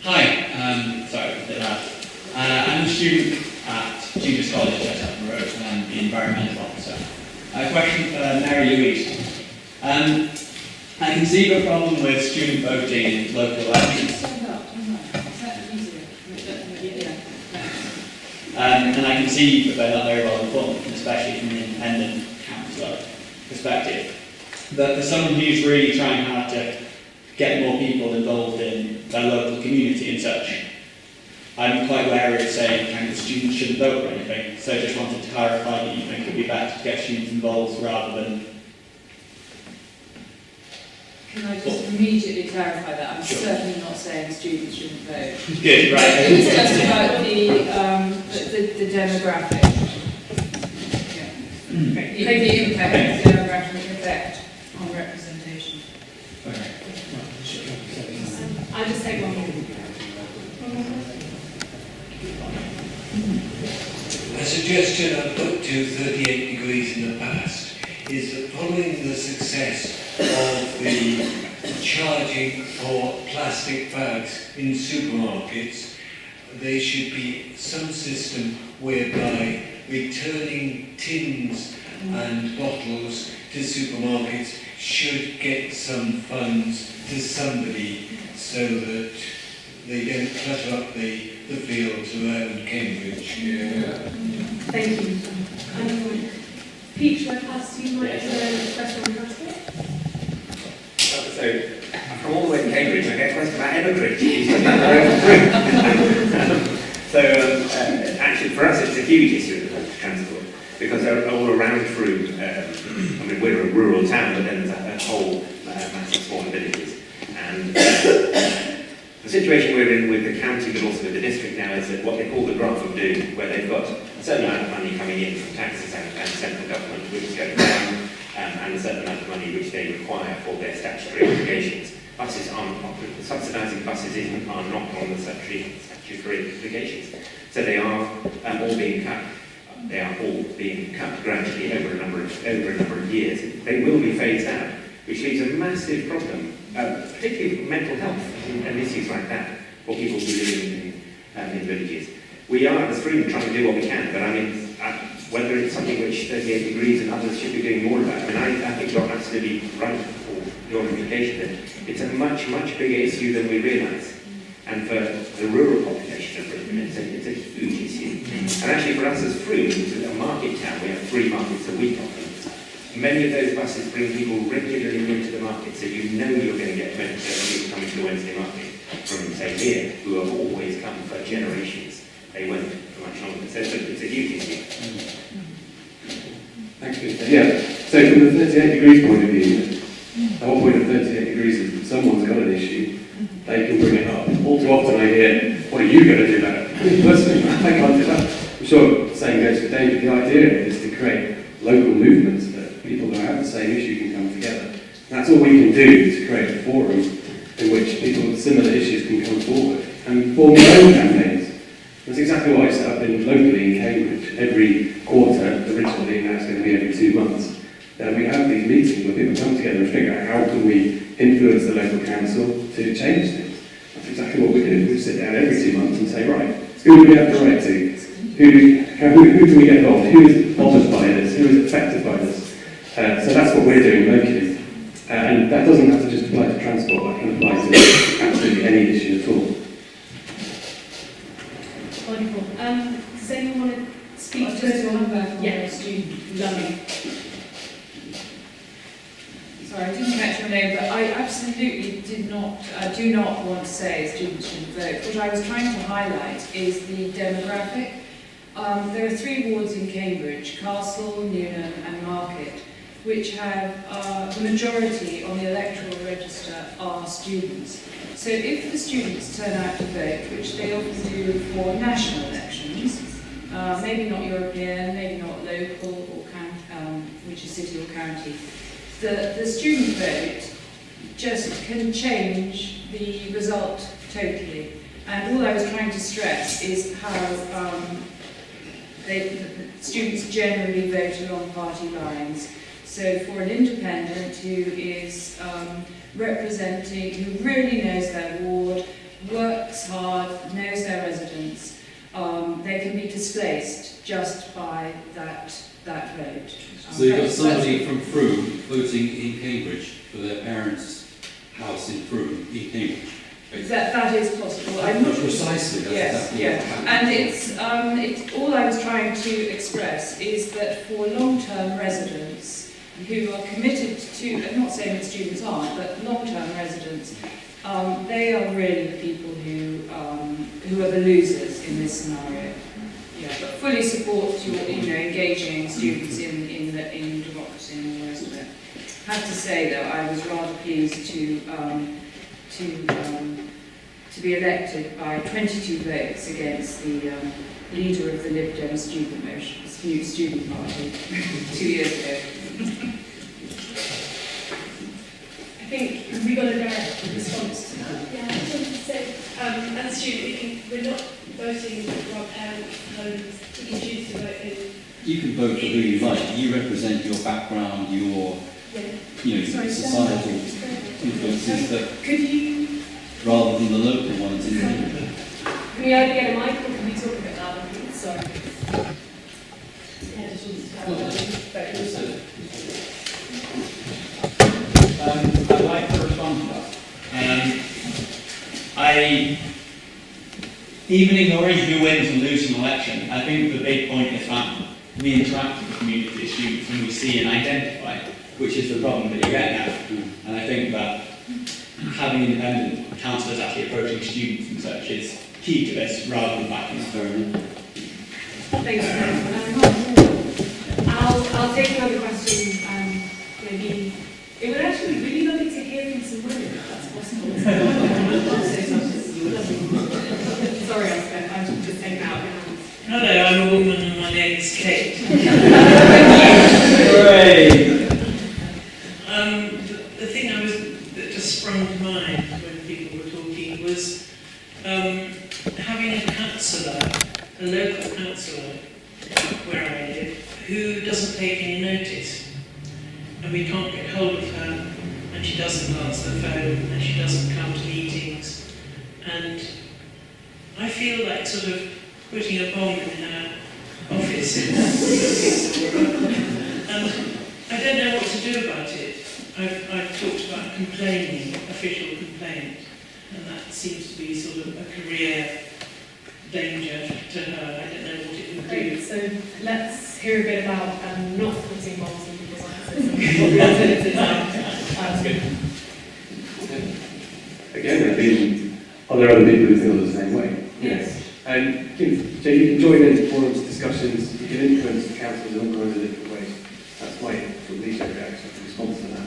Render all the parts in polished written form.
Hi, sorry, a bit loud. I'm a student at Junior College at Upton Road, and I'm the environmental officer. A question for Mary Louise. I can see the problem with student voting in local elections. And I can see that they're not very well informed, especially from an independent councillor perspective. But for someone who's really trying hard to get more people involved in their local community and such, I'm quite wary of saying kind of students shouldn't vote or anything. So I just wanted to clarify that you think it would be better to get students involved rather than... Can I just immediately clarify that? I'm certainly not saying students shouldn't vote. Good, right. It's just about the demographic. Yeah. The impact, the demographic effect on representation. Okay. I'll just take one more. A suggestion I've put to 38 Degrees in the past is that following the success of the charging for plastic bags in supermarkets, there should be some system whereby returning tins and bottles to supermarkets should get some funds to somebody so that they don't clutter up the fields around Cambridge. Yeah. Thank you. Pete, should I pass you my question on transport? So, from all the way to Cambridge, I get a question about Everbridge. So, actually, for us, it's a huge issue of transport because they're all around through. I mean, we're a rural town, but then there's a whole massive smaller villages. And the situation we're in with the county, but also with the district now, is that what they call the graph of doom, where they've got a certain amount of money coming in from taxes and central government, which is going down, and a certain amount of money which they require for their statutory obligations. Buses aren't, subsidising buses are not on the statutory obligations. So they are all being cut. They are all being cut gradually over a number of years. They will be phased out, which leaves a massive problem, particularly mental health and issues like that, for people who live in villages. We are, as Freeman, trying to do what we can, but I mean, whether it's something which 38 Degrees and others should be doing more about. I mean, I think you're absolutely right for your implication that it's a much, much bigger issue than we realise. And for the rural population of Britain, it's a huge issue. And actually for us as Freeman, which is a market town, we have 3 markets a week often. Many of those buses bring people regularly into the market, so you know you're going to get many people coming to the Wednesday market from, say, here, who have always come for generations. They won't for much longer. So it's a huge issue. Thanks, Peter. Yeah, so from the 38 Degrees point of view, the whole point of 38 Degrees is that someone's got an issue, they can bring it up. All too often I hear, what are you going to do about it? Personally, I can't do that. I'm sure the same goes for David. The idea is to create local movements that people who have the same issue can come together. And that's all we can do, to create a forum in which people with similar issues can come forward and form their own campaigns. That's exactly what I set up locally in Cambridge. Every quarter, originally, now it's going to be every 2 months. We have these meetings where people come together and figure out how can we influence the local council to change things. That's exactly what we do. We sit down every 2 months and say, right, who do we have to write to? Who can we get involved? Who is bothered by this? Who is affected by this? So that's what we're doing locally. And that doesn't have to just apply to transport, that can apply to absolutely any issue at all. Wonderful. Does anyone want to speak to just one back on the student. Lovely. Sorry, I didn't catch your name, but I absolutely do not want to say students should vote. What I was trying to highlight is the demographic. There are 3 wards in Cambridge, Castle, Newnham and Market, which have the majority on the electoral register are students. So if the students turn out to vote, which they often do for national elections, maybe not European, maybe not local or which is city or county, the student vote just can change the result totally. And all I was trying to stress is how students generally vote along party lines. So for an independent who is representing, who really knows their ward, works hard, knows their residents, they can be displaced just by that vote. So you've got somebody from Frome voting in Cambridge for their parents' house in Frome, in Cambridge. That is possible. I'm not Precisely, that's Yes, exactly yeah. what happened. And it's all I was trying to express is that for long-term residents who are committed to, I'm not saying that students aren't, but long-term residents, they are really the people who are the losers in this scenario. Yeah, but fully support your, engaging students in democracy and all the rest of it. I have to say though, I was rather pleased to be elected by 22 votes against the leader of the Lib Dem student party 2 years ago. I think we got a direct response to that. Yeah, I just wanted to say, as a student, we're not voting for our parents' homes. We can choose to vote in. You can vote for who you like. You represent your background, your societal influences that, Could you rather than the local ones in the Can we either get a mic or can we talk a bit louder, please? Sorry. Yeah, just I'd like to respond to that. Even ignoring who wins and loses an election, I think the big point is that we interact with the community of students and we see and identify, which is the problem that you get now. And I think that having independent counsellors actually approaching students and such is key to this rather than backing up. Thank you. I'll take another question. Maybe it would actually be really lovely to hear from some women, if that's possible. Sorry, I'm just taking out your hands. Hello, I'm a woman and my name is Kate. Hooray! The thing that just sprung to mind when people were talking was having a councillor, a local councillor where I live, who doesn't take any notice. And we can't get hold of her, and she doesn't answer the phone, and she doesn't come to meetings. And I feel like sort of putting a bomb in her office. And I don't know what to do about it. I've talked about complaining, official complaint, and that seems to be sort of a career danger to her. I don't know what it would Great, do. so let's hear a bit about not putting bombs in people's offices and what the alternatives are. That's good. Again, I think, are there other people who feel the same way? Yes. And so you can join in forums, discussions, you can influence the councils in all kinds of different ways. That's my sort of knee-jerk reaction in response to that.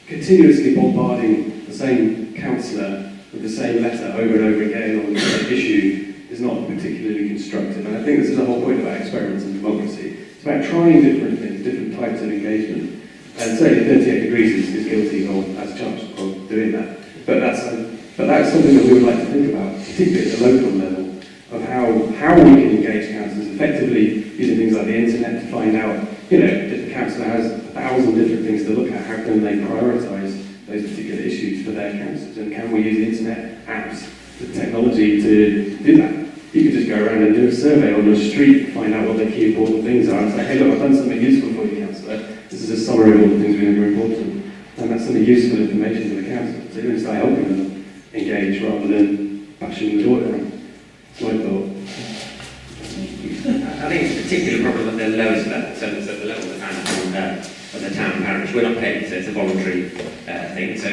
Continuously bombarding the same councillor with the same letter over and over again on the same issue is not particularly constructive. And I think this is the whole point about experiments in democracy. It's about trying different things, different types of engagement. And certainly 38 Degrees is guilty of, as charged, of doing that. But that's something that we would like to think about, particularly at the local level, of how we can engage councillors effectively using things like the internet to find out, if the councillor has 1,000 different things to look at, how can they prioritise those particular issues for their councillors? And can we use internet apps, the technology to do that? You could just go around and do a survey on the street, find out what the key important things are, and say, hey look, I've done something useful for you, councillor. This is a summary of all the things we think are important. And that's some useful information for the council. So you're going to start helping them engage rather than bashing the door down. That's my thought. I think it's a particular problem at the lowest level, so it's at the level of the town parish. We're not paid, so it's a voluntary thing. So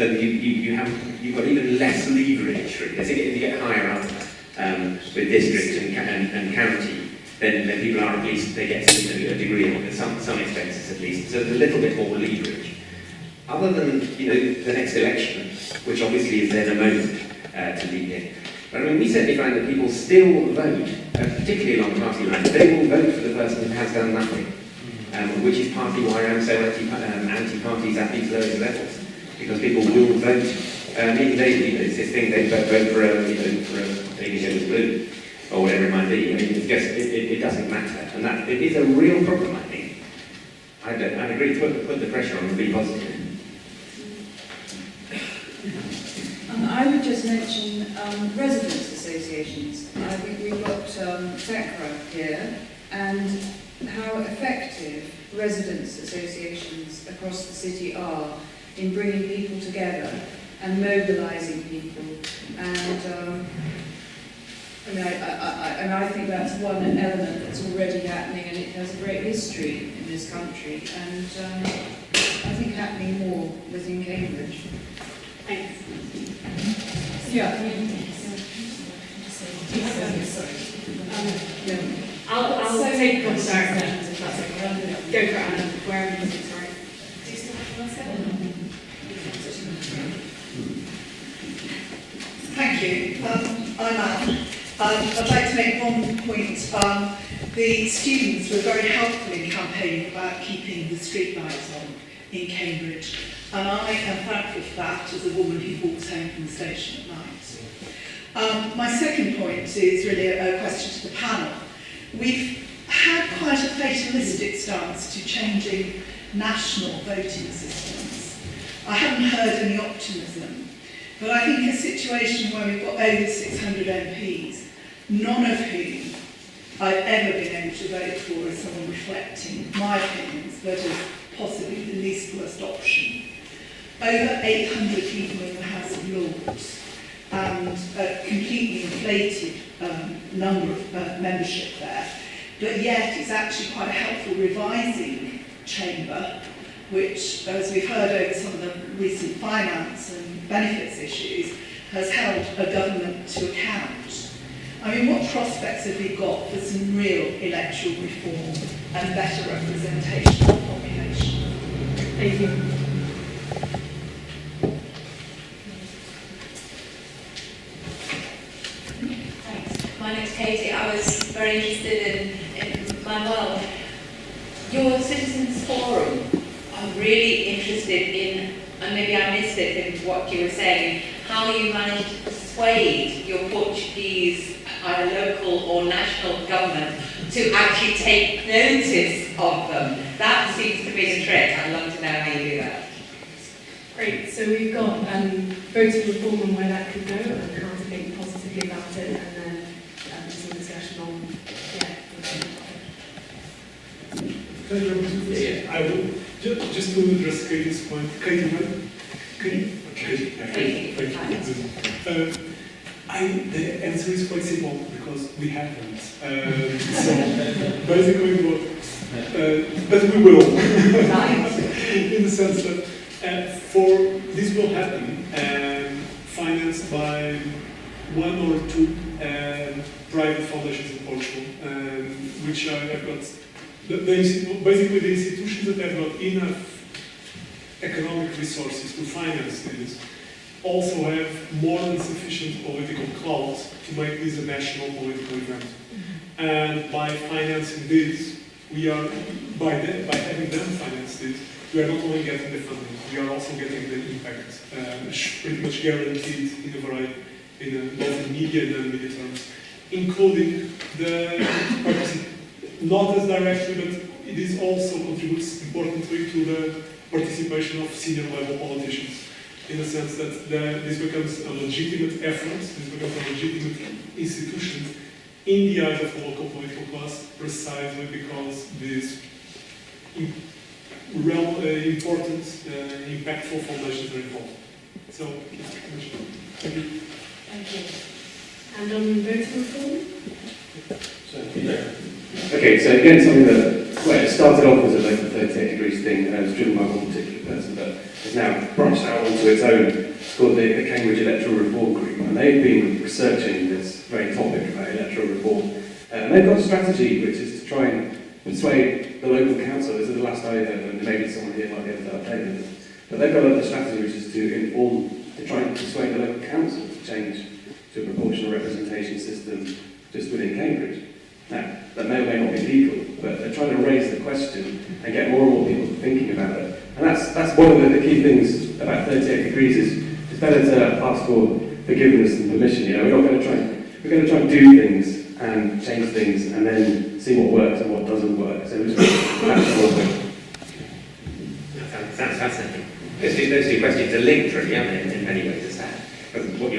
you've got even less leverage for it. If you get higher up with district and county, then people are at least, they get a degree of some expenses at least. So there's a little bit more leverage. Other than the next election, which obviously is then a moment to lead in. But I mean, we certainly find that people still vote, particularly along party lines. They will vote for the person who has done nothing, which is partly why I'm so anti-parties at these lowest levels, because people will vote. Even it's this thing they vote for a baby shows blue or whatever it might be. I mean, it doesn't matter, and that it is a real problem. I think. I'd agree to put the pressure on and be positive. I would just mention residents' associations. I think we've got TECRA here, and how effective residents' associations across the city are in bringing people together and mobilising people. And I think that's one element that's already happening, and it has a great history in this country, and I think happening more within Cambridge. Thanks. Yeah. I'll take a couple of direct questions if that's okay. Go for it, Anna. Wherever you think, sorry. Do you still have to ask it? Thank you. I'm Anne. I'd like to make one point. The students were very helpful in campaigning about keeping the street lights on in Cambridge, and I am thankful for that as a woman who walks home from the station at night. My second point is really a question to the panel. We've had quite a fatalistic stance to changing national voting systems. I haven't heard any optimism, but I think a situation where we've got over 600 MPs, none of whom I've ever been able to vote for as someone reflecting my opinions, but as possibly the least worst option. Over 800 people in the House of Lords, and a completely inflated number of membership there, but yet it's actually quite a helpful revising chamber, which, as we've heard over some of the recent finance and benefits issues, has held a government to account. I mean, what prospects have we got for some real electoral reform and better representation of the population? Thank you. Thanks. My name's Katie. I was very interested in Manuel. Your Citizens Forum, I'm really interested in, and maybe I missed it in what you were saying, how you managed to persuade your Portuguese either local or national government to actually take notice of them. That seems to be the trick. I'd love to know how you do that. Great. So we've got voting reform and where that could go and how to think positively about it, and then some discussion on, I will just to address Katie's point. Katie. The answer is quite simple because we haven't. So basically, but we will. In the sense that this will happen, financed by one or two private foundations in Portugal, which have got basically the institutions that have got enough economic resources to finance this also have more than sufficient political clout to make this a national political event. And by financing this, we are, by having them finance this, we are not only getting the funding, we are also getting the impact, pretty much guaranteed in a variety, both in media and non-media terms, including the not as directly, but it is also contributes importantly to the participation of senior level politicians, in the sense that this becomes a legitimate effort, this becomes a legitimate institution in the eyes of the local political class, precisely because these important, impactful foundations are involved. So, thank you. Thank you. And on voting reform? Okay, so again, something that, well, it started off as a local 38 degrees thing, and it was driven by one particular person, but it's now branched out onto its own. It's called the Cambridge Electoral Reform Group, and they've been researching this very topic about electoral reform. And they've got a strategy which is to try and persuade the local council. This is the last I heard, and maybe someone here might be able to update this. But they've got a strategy which is to try and persuade the local council to change to a proportional representation system just within Cambridge. Now, that may or may not be legal, but they're trying to raise the question and get more and more people thinking about it. And that's one of the key things about 38 degrees is it's better to ask for forgiveness and permission. You know, we're going to try and do things and change things and then see what works and what doesn't work. So we're just Sounds fascinating. Those two questions are linked, really, aren't they, in many ways, as that.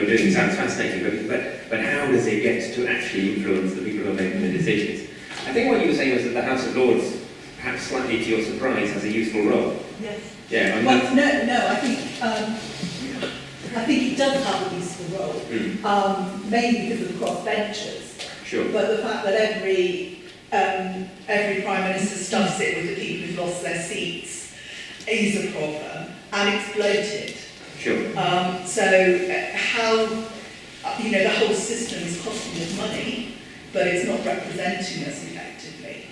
you're doing sounds fascinating, but how does it get to actually influence the people who are making the decisions? I think what you were saying was that the House of Lords, perhaps slightly to your surprise, has a useful role. Yes. Yeah, I mean, Well, no, I think it does have a useful role, mainly because of the crossbenchers. sure. But the fact that every Prime Minister stuffs it with the people who've lost their seats is a problem, and it's bloated. Sure. How, the whole system is costing us money, but it's not representing us effectively.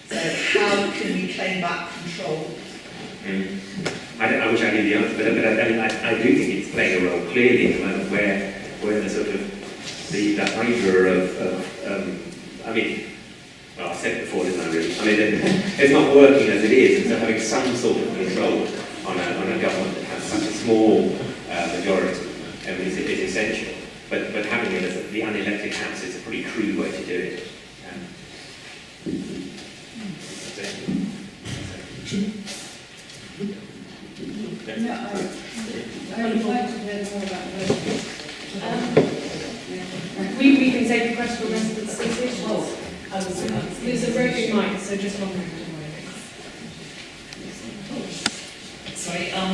So how can we claim back control? I wish I knew the answer, but I do think it's playing a role clearly at the moment where the sort of the hydra of well, I've said it before, didn't I, really? I mean, it's not working as it is, and so having some sort of control on a government that has such a small majority is essential. But having it as the unelected House is a pretty crude way to do it. No, I would like to hear more about those. We can take a question from residents' associations. There's a roving mic, so just one minute. Sorry, I'm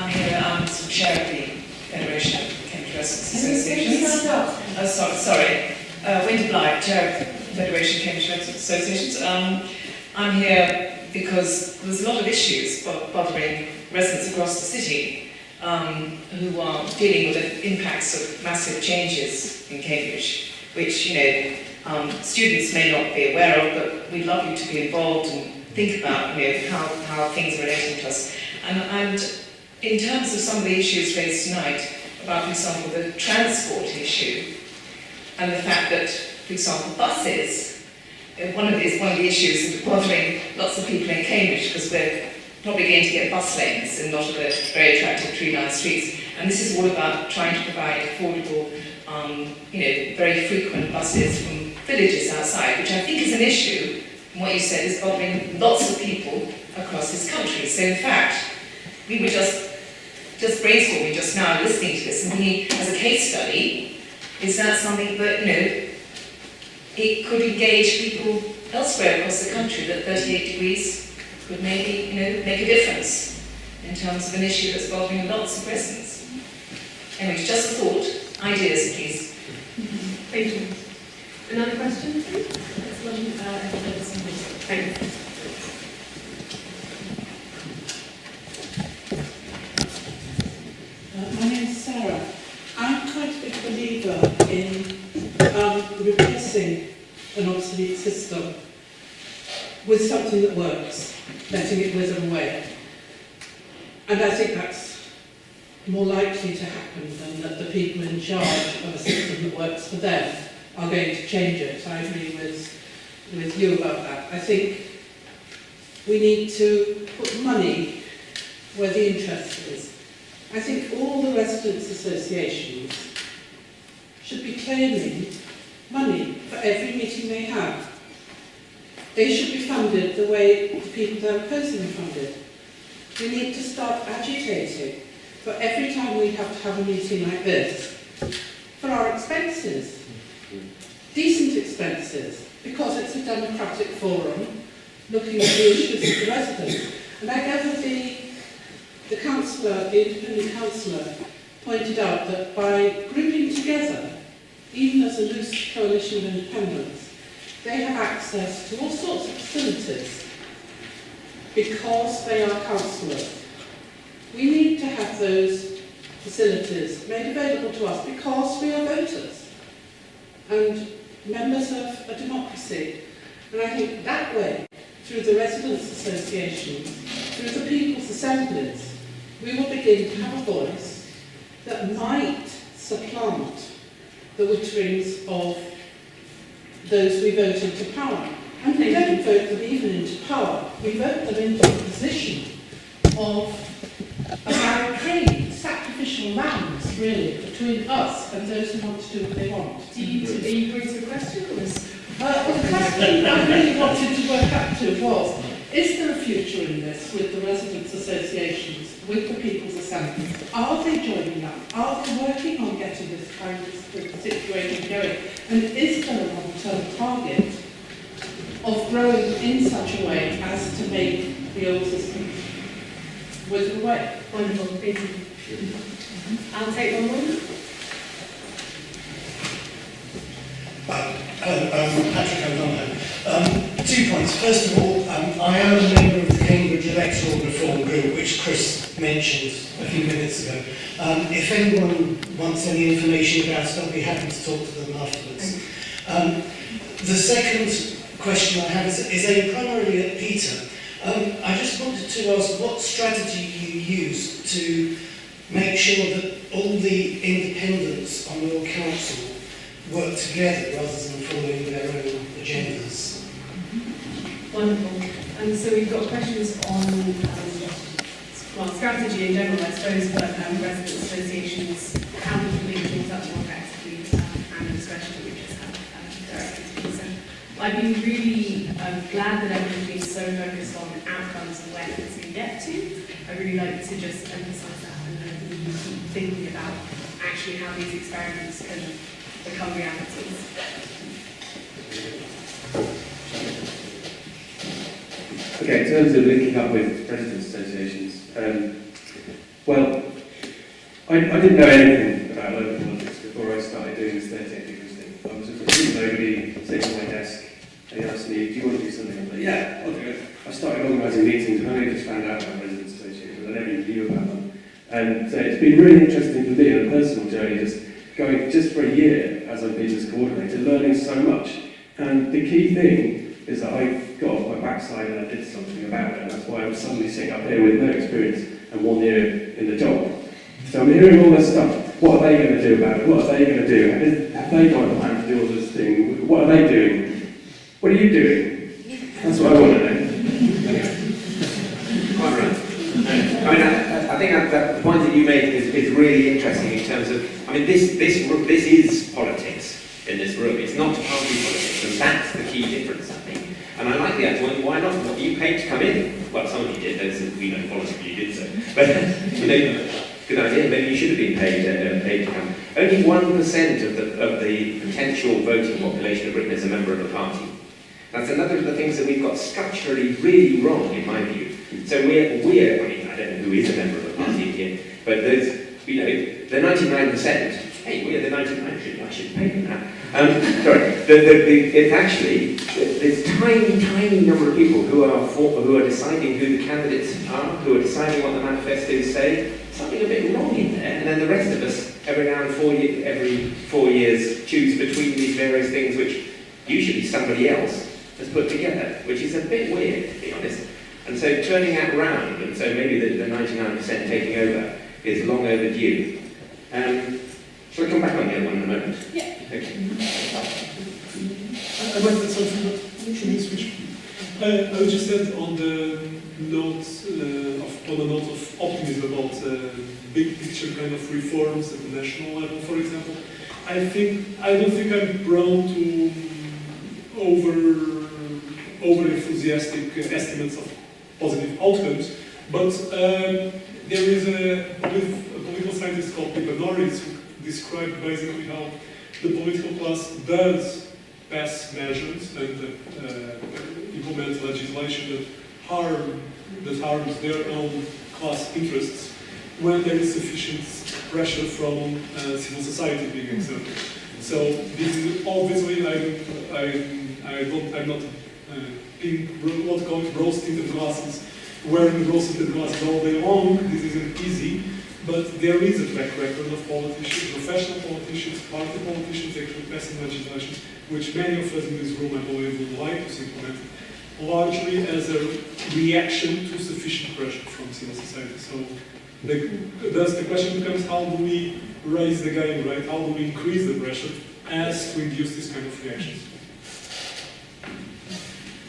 here, I'm chair of the Federation of Cambridge Residents Associations. Oh, sorry. Wendy Blythe, chair of the Federation of Cambridge Residents Associations. I'm here because there's a lot of issues bothering residents across the city who are dealing with the impacts of massive changes in Cambridge, which, students may not be aware of, but we'd love you to be involved and think about, how things are relating to us. And in terms of some of the issues raised tonight, about, for example, the transport issue, and the fact that, for example, buses, one of the issues that are bothering lots of people in Cambridge, because we're probably going to get bus lanes and not of the very attractive tree-lined streets. And this is all about trying to provide affordable, very frequent buses from villages outside, which I think is an issue, and what you said is bothering lots of people across this country. So in fact, we were just brainstorming just now, listening to this, and thinking, as a case study, is that something that, it could engage people elsewhere across the country, that 38 degrees could maybe, make a difference in terms of an issue that's bothering lots of residents. Anyway, just a thought. Ideas, please. Thank you. Another question, please? Thank you. My name is Sarah. I'm quite a big believer in replacing an obsolete system with something that works, letting it wither away. And I think that's more likely to happen than that the people in charge of a system that works for them are going to change it. I agree with you about that. I think we need to put money where the interest is. I think all the residents' associations should be claiming money for every meeting they have. They should be funded the way the people they're opposing are funded. We need to start agitating for every time we have to have a meeting like this, for our expenses, decent expenses, because it's a democratic forum looking at the issues of the residents. And I gather the councillor, the independent councillor, pointed out that by grouping together, even as a loose coalition of independents, they have access to all sorts of facilities because they are councillors. We need to have those facilities made available to us because we are voters and members of a democracy. And I think that way, through the residents' associations, through the people's assemblies, we will begin to have a voice that might supplant the witterings of those we vote into power. And we don't vote them even into power, we vote them into a position of a barricade, sacrificial lambs, really, between us and those who want to do what they want. Are you going to the question? Or Well, the question I really wanted to work up to was, Is there a future in this with the residents' associations, with the people's assemblies? Are they joining up? Are they working on getting this kind of situation going? And is there a long-term target of growing in such a way as to make the old system wither away? Wonderful, thank you. I'll take one more. Patrick O'Donnell. 2 points. First of all, I am a member of the Cambridge Electoral Reform Group, which Chris mentioned a few minutes ago. If anyone wants any information about it, I'll be happy to talk to them afterwards. The second question I have is aimed primarily at Peter. I just wanted to ask what strategy you use to make sure that all the independents on your council work together rather than following their own agendas. Wonderful. And so we've got questions on strategy in general, I suppose, but resident associations, how we can link things up more effectively, and the discussion that we just had directly to Peter. I've been really glad that everyone's been so focused on outcomes and where things can get to. I really like to just emphasise that and really keep thinking about actually how these experiments can become realities. Okay, in terms of linking up with residents' associations, well, I didn't know anything about local politics before I started doing this 38 degrees thing. I was just nobody sitting on my desk, and he asked me, do you want to do something? I was like, yeah, I'll do it. I started organising meetings, and I only just found out about residents' associations, I never even knew about them. And so it's been really interesting for me on a personal journey, just going just for a year as I'm Peter's coordinator, learning so much. And the key thing is that I got off my backside and I did something about it, and that's why I was suddenly sitting up here with no experience and 1 year in the job. So I'm hearing all this stuff. What are they going to do about it? What are they going to do? Have they got a plan to do all this thing? What are they doing? What are you doing? That's what I want to know. Quite right. I mean, I think that the point that you make is really interesting in terms of, I mean, this is politics in this room. It's not party politics, and that's the key difference, I think. And I like the idea. Why not? What you paid to come in? Well, some of you did. Those we know voluntarily did so. But you know, good idea. Maybe you should have been paid to come. Only 1% of the potential voting population of Britain is a member of a party. That's another of the things that we've got structurally really wrong, in my view. So we're. I mean, I don't know who is a member of a party here, but those, you know, the 99%. Hey, we're the 99%. I should pay them that. Sorry. It's actually there's tiny number of people who are deciding who the candidates are, who are deciding what the manifestos say. Something a bit wrong in there, and then the rest of us every 4 years choose between these various things, which usually somebody else has put together, which is a bit weird, to be honest. And so turning that round, and so maybe the 99% taking over is long overdue. Shall I come back on the other one in a moment? Yeah. Okay. I'd like to say something, but should we switch? I would just add on the note of optimism about big picture kind of reforms at the national level, for example. I don't think I'm prone to over enthusiastic estimates of positive outcomes, but there is a political scientist called Pippa Norris who described basically how the political class does pass measures and implement legislation that harms their own class interests when there is sufficient pressure from civil society, being example. So this is obviously I'm not being what called rose tinted glasses, wearing rose tinted glasses all day long. This isn't easy. But there is a track record of politicians, professional politicians, party politicians actually passing legislation, which many of us in this room, I believe, would like to see implemented, largely as a reaction to sufficient pressure from civil society. So thus the question becomes, how do we raise the game, right? How do we increase the pressure as to induce this kind of reactions?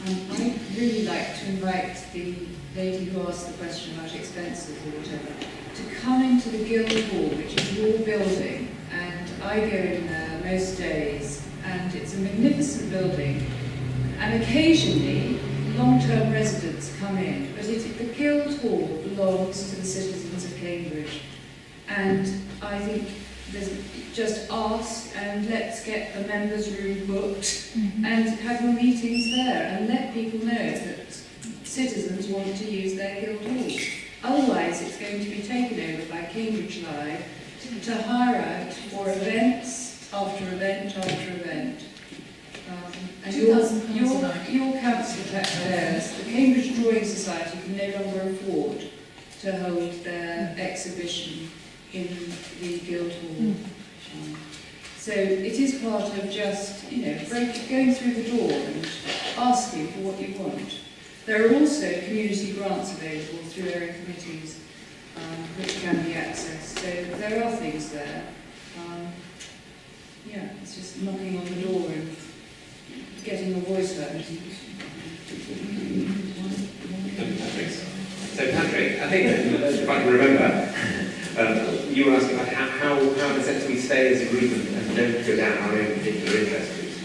I'd really like to invite the lady who asked the question about expenses or whatever to come into the Guild Hall, which is your building, and I go in there most days, and it's a magnificent building, and occasionally long-term residents come in, but the Guildhall belongs to the citizens of Cambridge. And I think just ask and let's get the members' room booked and have your meetings there and let people know that citizens want to use their Guildhall. Otherwise, it's going to be taken over by Cambridge Live to hire out for events after event after event. And your council taxpayers, the Cambridge Drawing Society can no longer afford to hold their exhibition in the Guildhall. So it is part of just, going through the door and asking for what you want. There are also community grants available through area committees, which can be accessed. So there are things there. It's just knocking on the door and getting your voice heard. So Patrick, I think, if I can remember, you were asking about how in a sense we stay as a group and don't go down our own particular interest groups.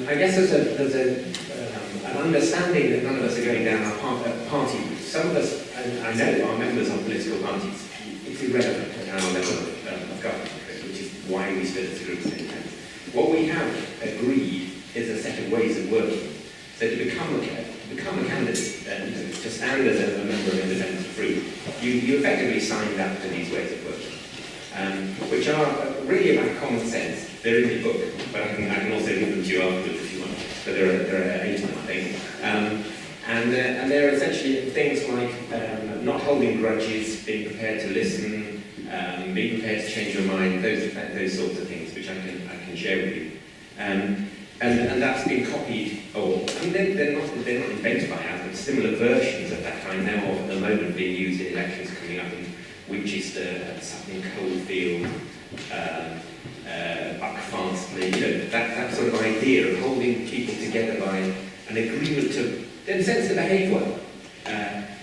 I guess there's an understanding that none of us are going down our party route. Some of us, and I know, are members of political parties. It's irrelevant at our level of government, which is why we stood as a group. What we have agreed is a set of ways of working. So to become a candidate and to stand as a member of independent group, you effectively signed up to these ways of working, which are really about common sense. They're in the book, but I can also give them to you afterwards if you want. But there are 8 of them, I think. And they're essentially things like not holding grudges, being prepared to listen, being prepared to change your mind, those sorts of things, which I can share with you. And that's been copied, they're not invented by us, but similar versions of that kind now are at the moment being used in elections coming up in Winchester, Sutton Coldfield, Buckfastleigh, that sort of idea of holding people together by an agreement to, in a sense, to behave well.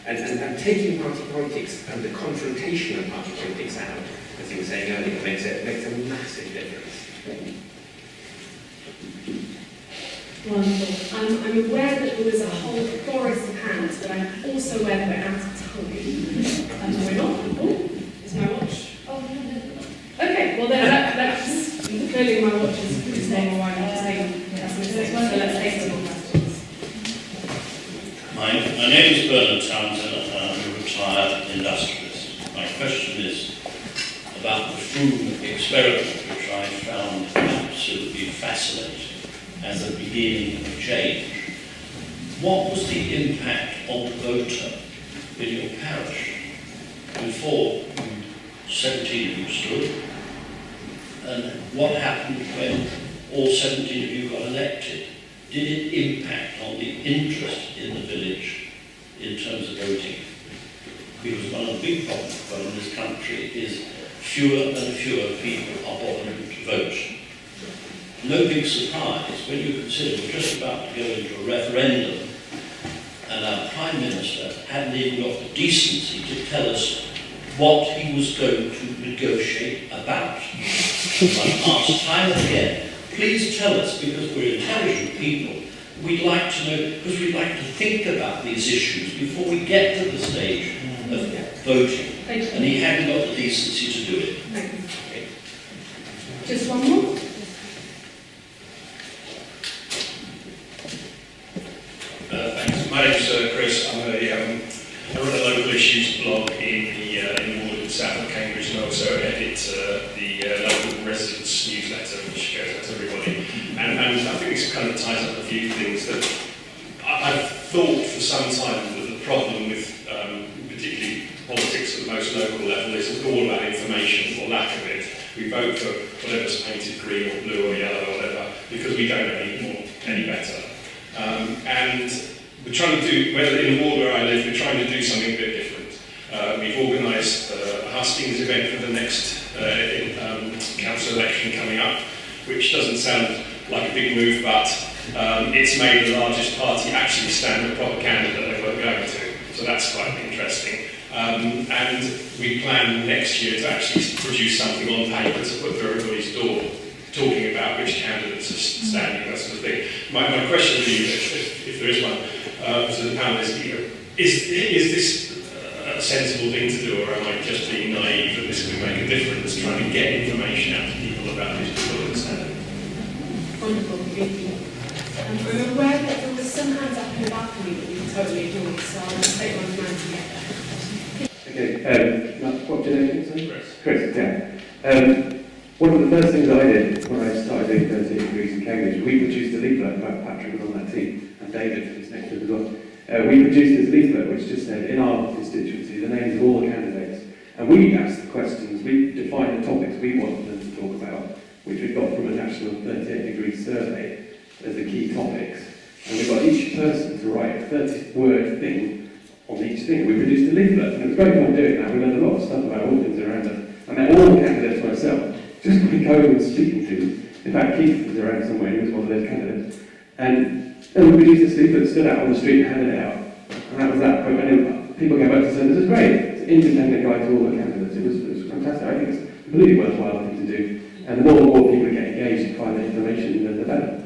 And taking party politics and the confrontation of party politics out, as you were saying earlier, makes a massive difference. Wonderful. I'm aware that there was a whole forest of hands, but I'm also aware that we're out of time. We're not. Oh, is my watch? Oh, no. Okay, well then that's clearly my watch is staying a while. So let's take some more questions. My name is Bernard Townsend, and I'm a retired industrialist. My question is about the Froome experiment, which I found absolutely fascinating as a beginning of change. What was the impact on the voter in your parish before 17 of you stood? And what happened when all 17 of you got elected? Did it impact on the interest in the village in terms of voting? Because one of the big problems in this country is fewer and fewer people are bothering to vote. No big surprise when you consider we're just about to go into a referendum and our Prime Minister hadn't even got the decency to tell us what he was going to negotiate about. I've asked time and again, please tell us, because we're intelligent people, we'd like to know, because we'd like to think about these issues before we get to the stage of voting. And he hadn't got the decency to do it. Okay. Just one more. Thanks. My name's Chris. I run a local issues blog in the ward in south of Cambridge, and also edit the local residents newsletter, which goes out to everybody. And I think this kind of ties up a few things that I've thought for some time that the problem with particularly politics at the most local level is all about information or lack of it. We vote for whatever's painted green or blue or yellow or whatever because we don't know any better. And we're trying to do, whether in the ward where I live, we're trying to do something a bit different. We've organised a hustings event for the next council election coming up, which doesn't sound like a big move, but it's made the largest party actually stand a proper candidate they weren't going to. So that's quite interesting. And we plan next year to actually produce something on paper to put through everybody's door. talking about which candidates are standing, that sort of thing. My question to you, if there is one, to the panel is this a sensible thing to do, or am I just being naive that this could make a difference, trying to get information out to people about who's people understanding? Wonderful, thank you. I'm aware that there was some hands up in the balcony that we totally ignored, so I'll take one man to get there. Okay, what's your name, sorry? Chris, yeah. One of the first things I did when I started doing 38 degrees in Cambridge, we produced a leaflet, Patrick was on that team, and David is next to us as well. We produced this leaflet which just said, in our constituency, the names of all the candidates. And we asked the questions, we defined the topics we wanted them to talk about, which we got from a national 38 degree survey as the key topics. And we got each person to write a 30-word thing on each thing. We produced a leaflet, and it was great fun doing that. We learned a lot of stuff about all things around us. I met all the candidates myself, just by going and speaking to them. In fact, Keith was around somewhere, he was one of those candidates. And we produced this leaflet, stood out on the street and handed it out. And that was that. And then people came back and said, this is great. It's an independent guide to all the candidates. It was fantastic. I think it's a completely worthwhile thing to do. And the more people get engaged and find the information, the better.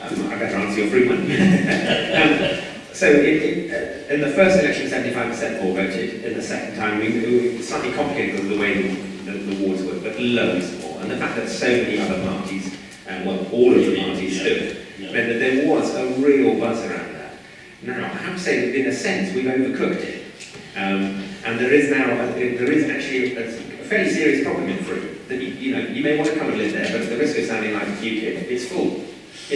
I better answer your free one. So in the first election, 75% all voted. In the second time, we slightly complicated because of the way the wards work, but loads more. And the fact that so many other parties, all of the parties stood, meant that there was a real buzz around that. Now, I have to say that in a sense, we've overcooked it. And there is actually a fairly serious problem in Frome. That you may want to come and live there, but at the risk of sounding like a UKIP, it's full. I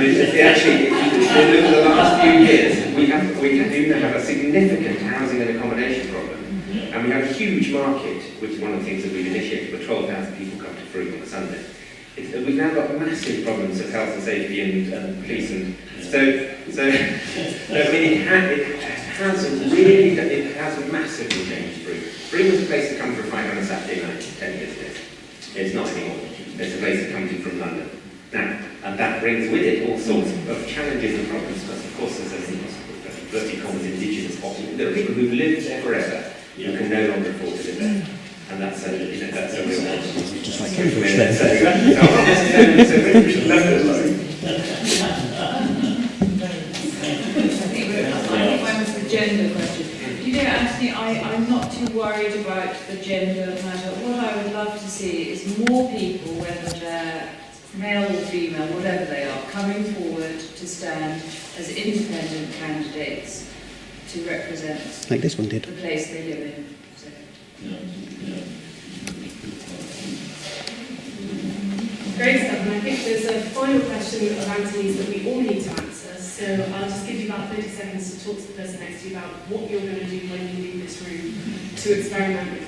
mean, if you look at the last few years, we do have a significant housing and accommodation problem, and we have a huge market, which is one of the things that we've initiated, where 12,000 people come to Frome on a Sunday. We've now got massive problems of health and safety and police, and so I mean, it has massively changed Frome. Frome was a place to come for a fight on a Saturday night 10 years ago. It's not anymore. It's a place to come to from London. Now, and that brings with it all sorts of challenges and problems, because of course there's inverted commas indigenous population. There are people who've lived there forever who can no longer afford to live there. And that's a real problem. Just like I think mine was the gender question. You know, Anthony, I'm not too worried about the gender matter. What I would love to see is more people, whether they're male or female, whatever they are, coming forward to stand as independent candidates to represent like this one did. The place they live in. So. Great stuff, and I think there's a final question of Antony's that we all need to answer. So I'll just give you about 30 seconds to talk to the person next to you about what you're going to do when you leave this room to experiment with